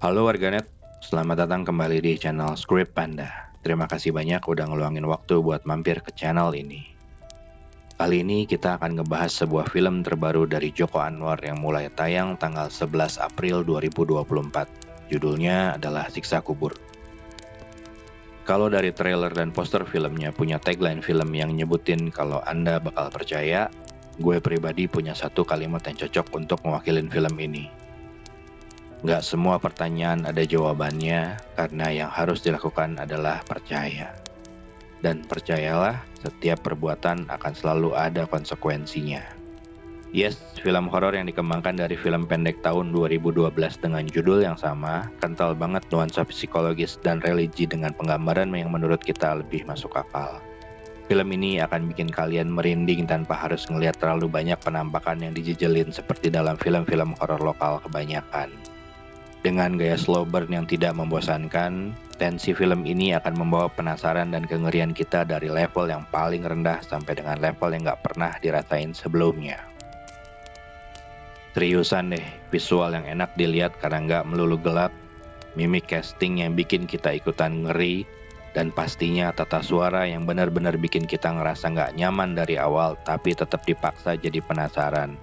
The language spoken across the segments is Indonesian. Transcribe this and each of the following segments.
Halo warganet, selamat datang kembali di channel Script Panda. Terima kasih banyak udah ngeluangin waktu buat mampir ke channel ini. Kali ini kita akan ngebahas sebuah film terbaru dari Joko Anwar yang mulai tayang tanggal 11 April 2024. Judulnya adalah Siksa Kubur. Kalau dari trailer dan poster filmnya punya tagline film yang nyebutin kalau Anda bakal percaya, gue pribadi punya satu kalimat yang cocok untuk mewakilin film ini. Nggak semua pertanyaan ada jawabannya, karena yang harus dilakukan adalah percaya. Dan percayalah, setiap perbuatan akan selalu ada konsekuensinya. Yes, film horor yang dikembangkan dari film pendek tahun 2012 dengan judul yang sama, kental banget nuansa psikologis dan religi dengan penggambaran yang menurut kita lebih masuk akal. Film ini akan bikin kalian merinding tanpa harus ngelihat terlalu banyak penampakan yang dijejelin seperti dalam film-film horor lokal kebanyakan. Dengan gaya slow burn yang tidak membosankan, tensi film ini akan membawa penasaran dan kengerian kita dari level yang paling rendah sampai dengan level yang nggak pernah dirasain sebelumnya. Seriusan deh, visual yang enak dilihat karena nggak melulu gelap, mimik casting yang bikin kita ikutan ngeri, dan pastinya tata suara yang benar-benar bikin kita ngerasa nggak nyaman dari awal tapi tetap dipaksa jadi penasaran.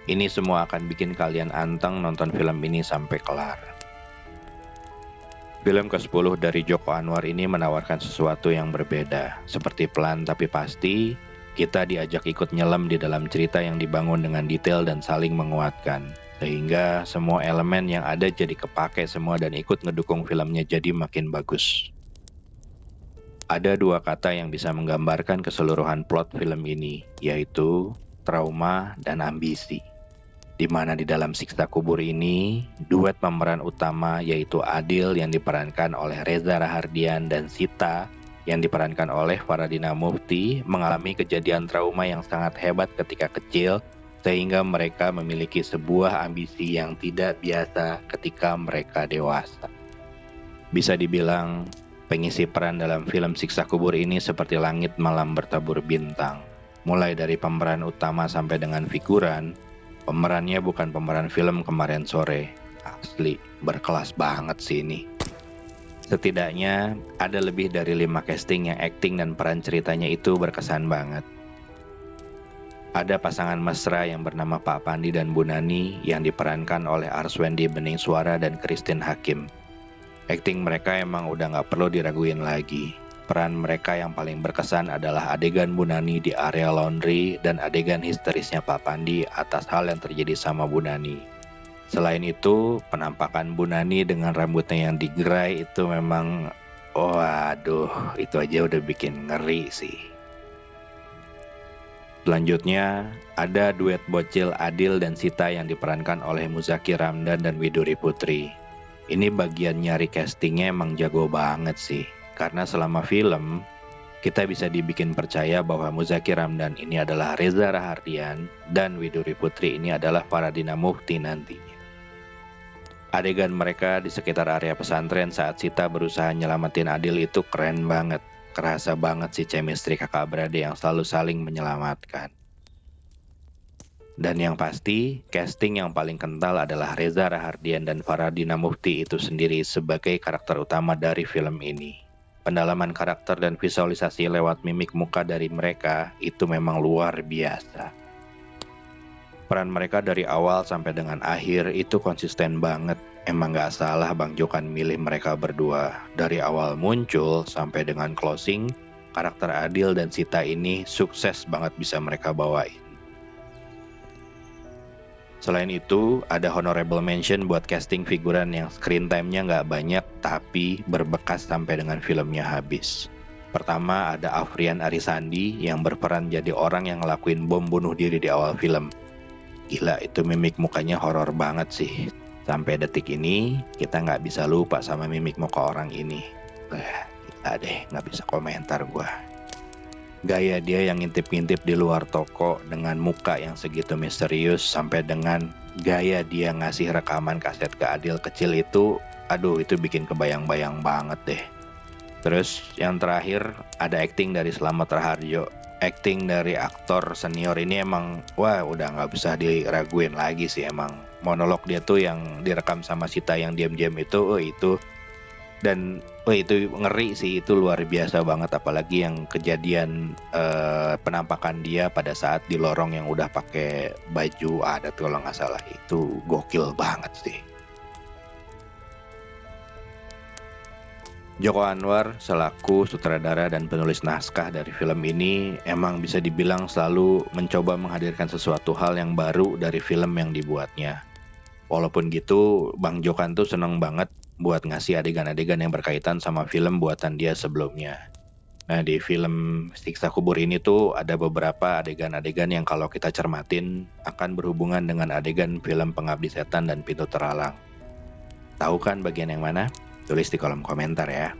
Ini semua akan bikin kalian anteng nonton film ini sampai kelar. Film ke-10 dari Joko Anwar ini menawarkan sesuatu yang berbeda. Seperti pelan tapi pasti, kita diajak ikut nyelam di dalam cerita yang dibangun dengan detail dan saling menguatkan. Sehingga semua elemen yang ada jadi kepake semua dan ikut ngedukung filmnya jadi makin bagus. Ada dua kata yang bisa menggambarkan keseluruhan plot film ini, yaitu trauma dan ambisi. Di mana di dalam Siksa Kubur ini, duet pemeran utama yaitu Adil yang diperankan oleh Reza Rahardian dan Sita yang diperankan oleh Faradina Mufti mengalami kejadian trauma yang sangat hebat ketika kecil sehingga mereka memiliki sebuah ambisi yang tidak biasa ketika mereka dewasa. Bisa dibilang, pengisi peran dalam film Siksa Kubur ini seperti langit malam bertabur bintang. Mulai dari pemeran utama sampai dengan figuran, pemerannya bukan pemeran film kemarin sore. Asli, berkelas banget sih ini. Setidaknya, ada lebih dari 5 casting yang acting dan peran ceritanya itu berkesan banget. Ada pasangan mesra yang bernama Pak Pandi dan Bu Nani yang diperankan oleh Arswendi Beningsuara dan Christine Hakim. Acting mereka emang udah gak perlu diraguin lagi. Peran mereka yang paling berkesan adalah adegan Bu Nani di area laundry dan adegan histerisnya Pak Pandi atas hal yang terjadi sama Bu Nani. Selain itu, penampakan Bu Nani dengan rambutnya yang digerai itu memang, waduh, itu aja udah bikin ngeri sih. Selanjutnya, ada duet bocil Adil dan Sita yang diperankan oleh Muzaki Ramdan dan Widuri Putri. Ini bagian nyari castingnya emang jago banget sih. Karena selama film, kita bisa dibikin percaya bahwa Muzaki Ramdan ini adalah Reza Rahardian dan Widuri Putri ini adalah Faradina Mufti nantinya. Adegan mereka di sekitar area pesantren saat Sita berusaha nyelamatin Adil itu keren banget. Kerasa banget sih chemistry kakak beradik yang selalu saling menyelamatkan. Dan yang pasti, casting yang paling kental adalah Reza Rahardian dan Faradina Mufti itu sendiri sebagai karakter utama dari film ini. Pendalaman karakter dan visualisasi lewat mimik muka dari mereka itu memang luar biasa. Peran mereka dari awal sampai dengan akhir itu konsisten banget. Emang gak salah Bang Jokan milih mereka berdua. Dari awal muncul sampai dengan closing, karakter Adil dan Sita ini sukses banget bisa mereka bawain. Selain itu, ada honorable mention buat casting figuran yang screen time-nya nggak banyak, tapi berbekas sampai dengan filmnya habis. Pertama ada Afrian Arisandi yang berperan jadi orang yang ngelakuin bom bunuh diri di awal film. Gila, itu mimik mukanya horor banget sih. Sampai detik ini, kita nggak bisa lupa sama mimik muka orang ini. Gila deh, nggak bisa komentar gua. Gaya dia yang ngintip-ngintip di luar toko dengan muka yang segitu misterius sampai dengan gaya dia ngasih rekaman kaset ke Adil kecil itu, aduh itu bikin kebayang-bayang banget deh. Terus yang terakhir ada acting dari Slamet Raharjo. Acting dari aktor senior ini emang wah udah gak bisa diraguin lagi sih, emang monolog dia tuh yang direkam sama Sita yang diam-diam itu itu ngeri sih, itu luar biasa banget, apalagi yang kejadian penampakan dia pada saat di lorong yang udah pakai baju adat kalau nggak salah, itu gokil banget sih. Joko Anwar selaku sutradara dan penulis naskah dari film ini emang bisa dibilang selalu mencoba menghadirkan sesuatu hal yang baru dari film yang dibuatnya. Walaupun gitu, Bang Jokan tuh seneng banget buat ngasih adegan-adegan yang berkaitan sama film buatan dia sebelumnya. Nah, di film Siksa Kubur ini tuh ada beberapa adegan-adegan yang kalau kita cermatin akan berhubungan dengan adegan film Pengabdi Setan dan Pintu Teralang. Tahu kan bagian yang mana? Tulis di kolom komentar ya.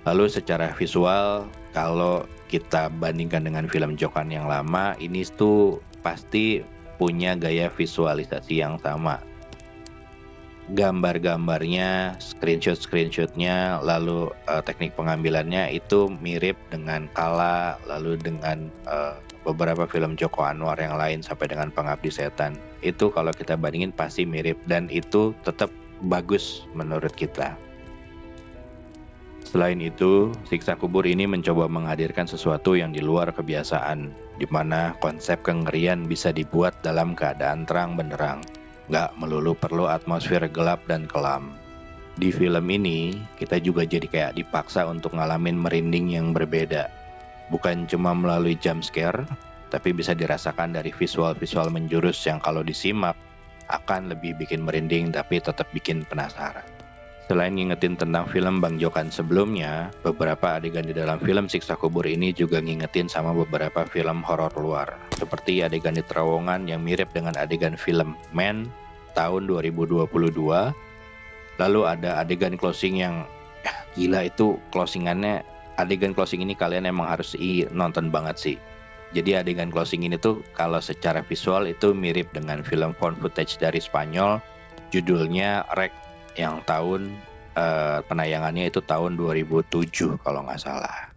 Lalu secara visual, kalau kita bandingkan dengan film Jokan yang lama, ini tuh pasti punya gaya visualisasi yang sama. Gambar-gambarnya, screenshot-screenshotnya, lalu teknik pengambilannya itu mirip dengan Kala, lalu dengan beberapa film Joko Anwar yang lain sampai dengan Pengabdi Setan. Itu kalau kita bandingin pasti mirip, dan itu tetap bagus menurut kita. Selain itu, Siksa Kubur ini mencoba menghadirkan sesuatu yang di luar kebiasaan, di mana konsep kengerian bisa dibuat dalam keadaan terang benderang. Nggak melulu perlu atmosfer gelap dan kelam. Di film ini, kita juga jadi kayak dipaksa untuk ngalamin merinding yang berbeda. Bukan cuma melalui jump scare, tapi bisa dirasakan dari visual-visual menjurus yang kalau disimak, akan lebih bikin merinding tapi tetap bikin penasaran. Selain ngingetin tentang film Bang Jokan sebelumnya, beberapa adegan di dalam film Siksa Kubur ini juga ngingetin sama beberapa film horor luar. Seperti adegan di terowongan yang mirip dengan adegan film Man tahun 2022. Lalu ada adegan closing yang gila, itu closingannya, adegan closing ini kalian emang harus nonton banget sih. Jadi adegan closing ini tuh kalau secara visual itu mirip dengan film found footage dari Spanyol, judulnya Rec, yang tahun penayangannya itu tahun 2007 kalau nggak salah.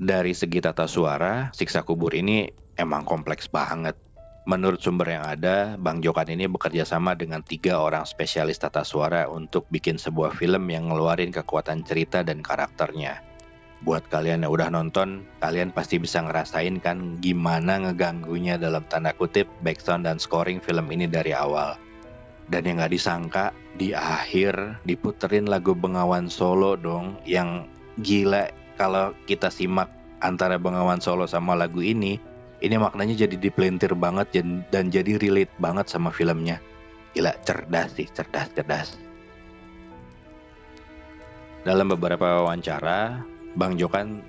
Dari segi tata suara, Siksa Kubur ini emang kompleks banget. Menurut sumber yang ada, Bang Jokan ini bekerja sama dengan 3 orang spesialis tata suara untuk bikin sebuah film yang ngeluarin kekuatan cerita dan karakternya. Buat kalian yang udah nonton, kalian pasti bisa ngerasain kan gimana ngeganggunya dalam tanda kutip background dan scoring film ini dari awal. Dan yang gak disangka, di akhir diputerin lagu Bengawan Solo dong, yang gila. Kalau kita simak antara Bengawan Solo sama lagu ini maknanya jadi dipelintir banget dan jadi relate banget sama filmnya. Gila, cerdas sih, cerdas. Dalam beberapa wawancara, Bang Jokan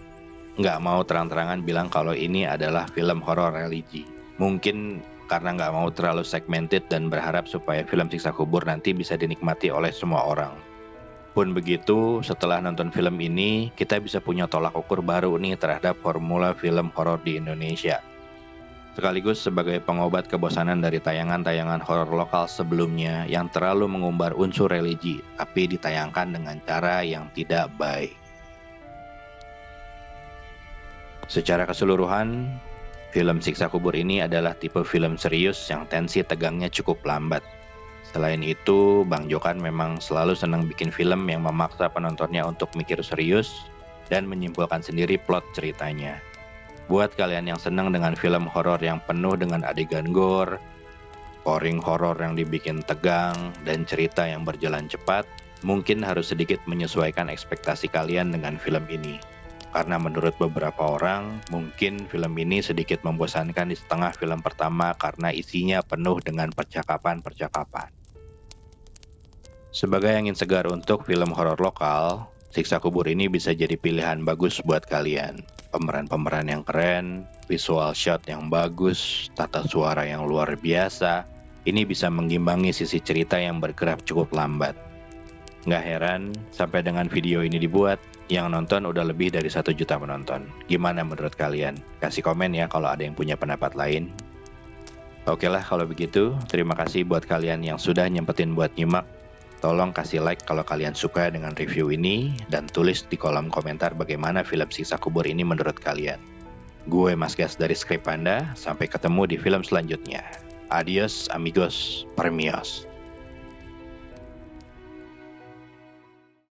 gak mau terang-terangan bilang kalau ini adalah film horor religi. Mungkin karena nggak mau terlalu segmented dan berharap supaya film Siksa Kubur nanti bisa dinikmati oleh semua orang. Pun begitu, setelah nonton film ini, kita bisa punya tolak ukur baru nih terhadap formula film horor di Indonesia. Sekaligus sebagai pengobat kebosanan dari tayangan-tayangan horor lokal sebelumnya yang terlalu mengumbar unsur religi, tapi ditayangkan dengan cara yang tidak baik. Secara keseluruhan, film Siksa Kubur ini adalah tipe film serius yang tensi tegangnya cukup lambat. Selain itu, Bang Jokan memang selalu senang bikin film yang memaksa penontonnya untuk mikir serius dan menyimpulkan sendiri plot ceritanya. Buat kalian yang senang dengan film horor yang penuh dengan adegan gore, scoring horor yang dibikin tegang, dan cerita yang berjalan cepat, mungkin harus sedikit menyesuaikan ekspektasi kalian dengan film ini. Karena menurut beberapa orang, mungkin film ini sedikit membosankan di setengah film pertama karena isinya penuh dengan percakapan-percakapan. Sebagai angin segar untuk film horor lokal, Siksa Kubur ini bisa jadi pilihan bagus buat kalian. Pemeran-pemeran yang keren, visual shot yang bagus, tata suara yang luar biasa, ini bisa mengimbangi sisi cerita yang bergerak cukup lambat. Nggak heran, sampai dengan video ini dibuat, yang nonton udah lebih dari 1 juta penonton. Gimana menurut kalian? Kasih komen ya kalau ada yang punya pendapat lain. Oke lah kalau begitu, terima kasih buat kalian yang sudah nyempetin buat nyimak. Tolong kasih like kalau kalian suka dengan review ini, dan tulis di kolom komentar bagaimana film Siksa Kubur ini menurut kalian. Gue Mas Gas dari Skrip Panda, sampai ketemu di film selanjutnya. Adios amigos premios.